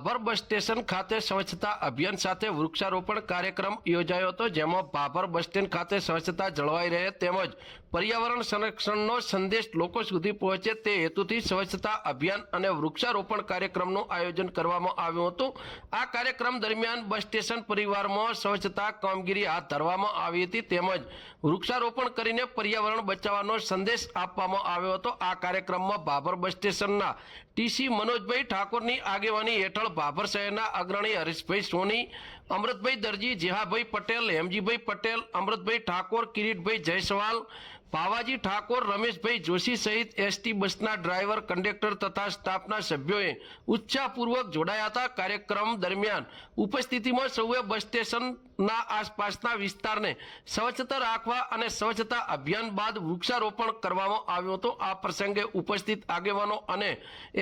Bhabhar bus station ખાતે સ્વચ્છતા અભિયાન સાથે વૃક્ષારોપણ કાર્યક્રમ યોજાયો હતો, જેમાં ભાભર બસ સ્ટેન્ડ ખાતે સ્વચ્છતા જળવાઈ રહે તેમજ પર્યાવરણ સંરક્ષણનો સંદેશ લોકો સુધી પહોંચે તે હેતુથી સ્વચ્છતા અભિયાન અને વૃક્ષારોપણ કાર્યક્રમનું આયોજન કરવામાં આવ્યું હતું। આ કાર્યક્રમ દરમિયાન બસ સ્ટેશન પરિવારમાં સ્વચ્છતા કામગીરી હાથ ધરવામાં આવી હતી તેમજ વૃક્ષારોપણ કરીને પર્યાવરણ બચાવવાનો સંદેશ આપવામાં આવ્યો હતો। આ કાર્યક્રમમાં ભાભર બસ સ્ટેશનના ટીસી મનોજભાઈ ઠાકોરની આગેવાની હેઠળ ભાભર શહેરના અગ્રણી હરીશભાઈ સોની, અમૃતભાઈ દરજી, જેહાભાઈ પટેલ, હેમજીભાઈ પટેલ, અમૃતભાઈ ઠાકોર, કિરીટભાઈ જયસવાલ, ભાવાજી ઠાકોર, રમેશભાઈ જોશી સહિત એસટી બસના ડ્રાઈવર, કંડક્ટર તથા સ્ટાફના સભ્યોએ ઉત્સાહપૂર્વક જોડાયા હતા। કાર્યક્રમ દરમિયાન ઉપસ્થિતિમાં સૌએ બસ સ્ટેશનના આસપાસના વિસ્તારને સ્વચ્છતા રાખવા અને સ્વચ્છતા અભિયાન બાદ વૃક્ષારોપણ કરવામાં આવ્યું હતું। આ પ્રસંગે ઉપસ્થિત આગેવાનો અને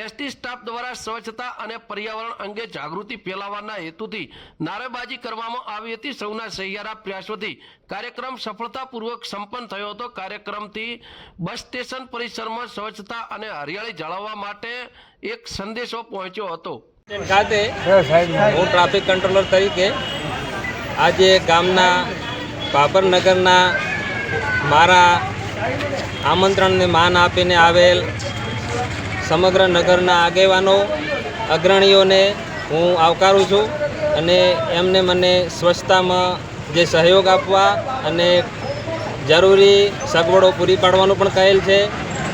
એસટી સ્ટાફ દ્વારા સ્વચ્છતા અને પર્યાવરણ અંગે જાગૃતિ ફેલાવવાના હેતુથી નારેબાજી કરવામાં આવી હતી। સૌના સહિયારા પ્રયાસોથી કાર્યક્રમ સફળતાપૂર્વક સંપન્ન થયો હતો। કાર્યક્રમથી બસ સ્ટેશન પરિસરમાં સ્વચ્છતા અને હરિયાળી જાળવવા માટે એક સંદેશો પહોંચ્યો હતો। ખાતે હું ટ્રાફિક કંટ્રોલર તરીકે આજે ગામના ભાભર નગરના મારા આમંત્રણને માન આપીને આવેલ સમગ્ર નગરના આગેવાનો અગ્રણીઓને હું આવકારું છું અને એમને મને સ્વચ્છતામાં જે સહયોગ આપવા અને જરૂરી સગવડો પૂરી પાડવાનું પણ કહેલ છે।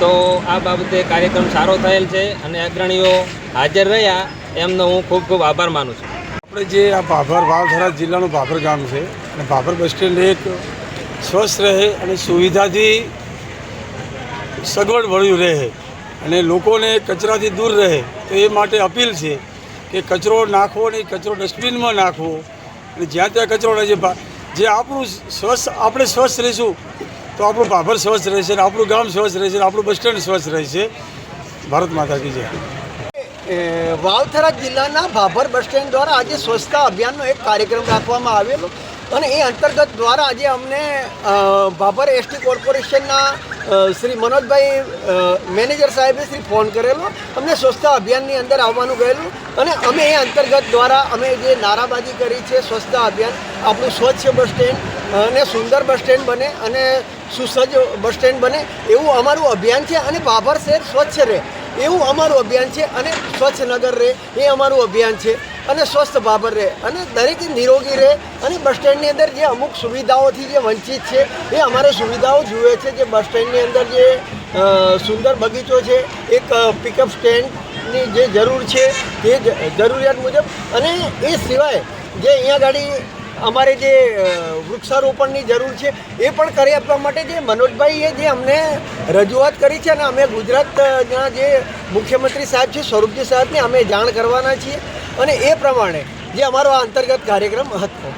તો આ બાબતે કાર્યક્રમ સારો થયેલ છે અને અગ્રણીઓ હાજર રહ્યા એમનો હું ખૂબ ખૂબ આભાર માનું છું। આપણે જે આ ભાભર વાવથરા જિલ્લાનું ભાભર ગામ છે અને ભાભર બસ સ્ટેન્ડ એક સ્વસ્થ રહે અને સુવિધાથી સગવડ મળ્યું રહે અને લોકોને કચરાથી દૂર રહે, તો એ માટે અપીલ છે કે કચરો નાખવો નહીં, કચરો ડસ્ટબિનમાં નાખવો અને જ્યાં ત્યાં કચરો રહે જે આપણું આપણે સ્વસ્થ રહીશું તો આપણું ભાભર સ્વસ્થ રહેશે અને આપણું ગામ સ્વસ્થ રહેશે અને આપણું બસ સ્ટેન્ડ સ્વસ્થ રહેશે। ભારત માતા કી જય। વાવથરા જિલ્લાના ભાભર બસ સ્ટેન્ડ દ્વારા આજે સ્વચ્છતા અભિયાનનો એક કાર્યક્રમ રાખવામાં આવેલો અને એ અંતર્ગત દ્વારા આજે અમને ભાભર એસટી કોર્પોરેશનના શ્રી મનોજભાઈ મેનેજર સાહેબે ફોન કરેલો, અમને સ્વચ્છતા અભિયાનની અંદર આવવાનું કહેલું અને અમે એ અંતર્ગત દ્વારા અમે જે નારાબાજી કરી છે સ્વચ્છતા અભિયાન, આપણું સ્વચ્છ બસ સ્ટેન્ડ અને સુંદર બસ સ્ટેન્ડ બને અને સુસજ્જ બસ સ્ટેન્ડ બને એવું અમારું અભિયાન છે અને ભાભર શહેર સ્વચ્છ રહે એવું અમારું અભિયાન છે અને સ્વચ્છ નગર રહે એ અમારું અભિયાન છે અને સ્વસ્થ ભાભર રહે અને દરેક નિરોગી રહે અને બસ સ્ટેન્ડની અંદર જે અમુક સુવિધાઓથી જે વંચિત છે એ અમારે સુવિધાઓ જુએ છે। જે બસ સ્ટેન્ડની અંદર જે સુંદર બગીચો છે, એક પિકઅપ સ્ટેન્ડની જે જરૂર છે તે જરૂરિયાત મુજબ અને એ સિવાય જે અહીંયા ગાડી અમારે જે વૃક્ષારોપણની જરૂર છે એ પણ કરી આપવા માટે જે મનોજભાઈએ જે અમને રજૂઆત કરી છે અને અમે ગુજરાતના જે મુખ્યમંત્રી સાહેબ છે સ્વરૂપજી સાહેબને અમે જાણ કરવાના છીએ અને એ પ્રમાણે જે અમારો આ અંતર્ગત કાર્યક્રમ હતો।